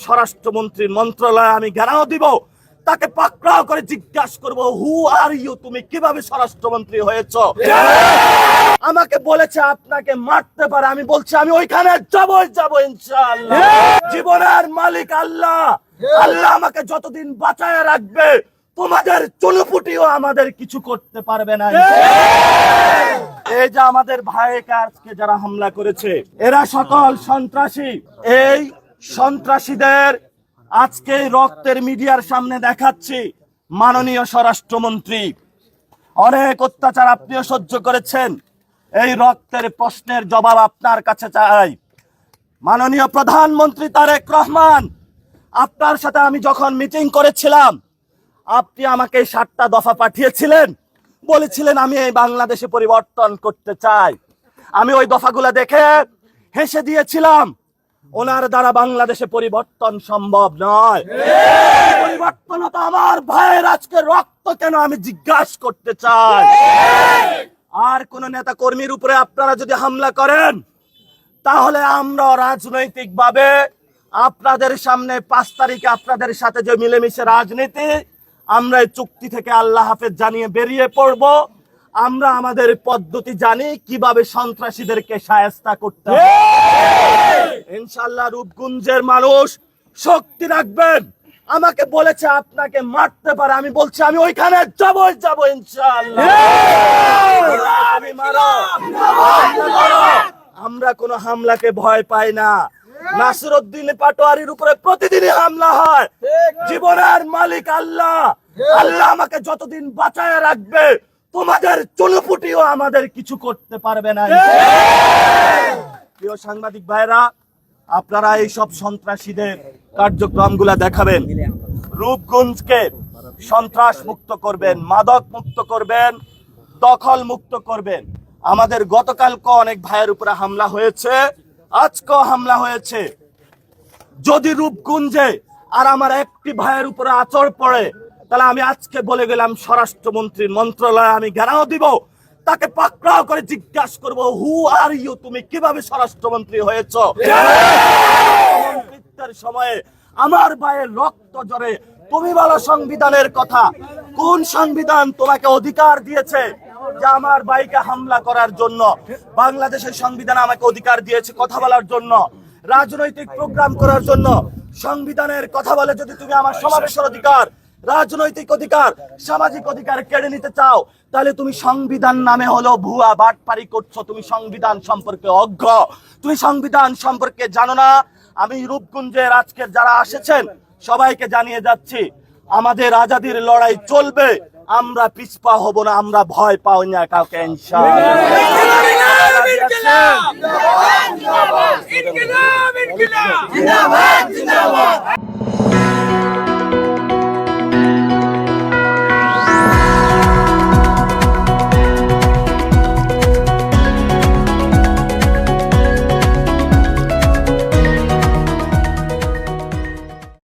স্বরাষ্ট্রমন্ত্রীর মন্ত্রণালয়ে আমি ঘেরাও দিব, তাকে পাকড়াও করে জিজ্ঞাসা করব, হু আর ইউ, তুমি কিভাবে স্বরাষ্ট্রমন্ত্রী হয়েছো? আমাকে বলেছে আপনাকে মারতে পারে, আমি বলছি আমি ওইখানে যাব ইনশাআল্লাহ। জীবনের মালিক আল্লাহ, আল্লাহ আমাকে যতদিন বাঁচায় রাখবে তোমাদের চুনুপুটিও আমাদের কিছু করতে পারবে না। এই যে আমাদের ভাইকে আজকে যারা হামলা করেছে, এরা সকল সন্ত্রাসী। এই সন্ত্রাসীদের আজকে রক্তের মিডিয়ার সামনে দেখাচ্ছি। মাননীয় স্বরাষ্ট্রমন্ত্রী, অনেক অত্যাচার আপনিও সহ্য করেছেন, এই রক্তের প্রশ্নের জবাব আপনার কাছে চাই। মাননীয় প্রধানমন্ত্রী তারেক রহমান, আপনার সাথে আমি যখন মিটিং করেছিলাম, আপনি আমাকে 7টা দফা পাঠিয়েছিলেন, বলেছিলেন আমি এই বাংলাদেশে পরিবর্তন করতে চাই। আমি ওই দফাগুলো দেখে হেসে দিয়েছিলাম, ওনার দ্বারা বাংলাদেশে পরিবর্তন সম্ভব নয়। পরিবর্তন তো আমার ভাইয়ের আজকে রক্ত কেন আমি জিজ্ঞাসা করতে চাই। আর কোন নেতা কর্মীর উপরে আপনারা যদি হামলা করেন, তাহলে আমরা রাজনৈতিক ভাবে আপনাদের সামনে 5 তারিখে আপনাদের সাথে যে মিলেমিশে রাজনীতি, আমরা এই চুক্তি থেকে আল্লাহ হাফেজ জানিয়ে বেরিয়ে পড়ব। আমরা আমাদের পদ্ধতি জানি কিভাবে সন্ত্রাসীদেরকে শায়েস্তা করতে হবে। ইনশাআল্লাহ রূপগঞ্জের মানুষ শক্তি রাখবেন। আমাকে বলেছে আপনাকে মারতে পারে, আমি বলছি আমি ওইখানে যাব ইনশাআল্লাহ। তুমি মারো, আমরা কোনো হামলাকে ভয় পাই না। নাসিরউদ্দিন পাটোয়ারির উপরে প্রতিদিনই হামলা হয়। জীবনের মালিক আল্লাহ, আল্লাহ আমাকে যতদিন বাঁচায় রাখবে তোমাদের চুনুপুটিও আমাদের কিছু করতে পারবে না। প্রিয় সাংবাদিক ভাইরা, আপনারা এই সব সন্ত্রাসীদের কার্যক্রমগুলা দেখাবেন, রূপগঞ্জকে সন্ত্রাস মুক্ত করবেন, মাদক মুক্ত করবেন, দখল মুক্ত করবেন। আমাদের গতকালকে অনেক ভাইয়ের উপরে হামলা হয়েছে, আজকেও হামলা হয়েছে। যদি রূপগঞ্জে আর আমার একটি ভাইয়ের উপরে আচর পড়ে, তাহলে আমি আজকে বলে গেলাম স্বরাষ্ট্রমন্ত্রীর মন্ত্রণালয়ে আমি ঘেরাও দিব, তাকে পাকড়াও করে জিজ্ঞাসা করব, হু আর ইউ, তুমি কিভাবে স্বরাষ্ট্রমন্ত্রী হয়েছো? মন্ত্রিত্বের সময়ে আমার ভাইয়ের রক্ত ঝরে তুমি বলো সংবিধানের কথা। কোন সংবিধান তোমাকে অধিকার দিয়েছে যে আমার ভাইকে হামলা করার জন্য? বাংলাদেশের সংবিধান আমাকে অধিকার দিয়েছে কথা বলার জন্য, রাজনৈতিক প্রোগ্রাম করার জন্য। সংবিধানের কথা বলে যদি তুমি আমার সমাবেশের অধিকার, রাজনৈতিক অধিকার, সামাজিক অধিকার কেড়ে নিতে চাও, তাহলে তুমি সংবিধান নামে হলো ভুয়া বাটপারি করছো। তুমি সংবিধান সম্পর্কে অজ্ঞ, তুমি সংবিধান সম্পর্কে জানো না। আমি রূপগঞ্জের আজকের যারা এসেছেন সবাইকে জানিয়ে যাচ্ছি, আমাদের আজাদির লড়াই চলবে, আমরা পিছপা হব না, আমরা ভয় পাও না কাউকে ইনশাআল্লাহ।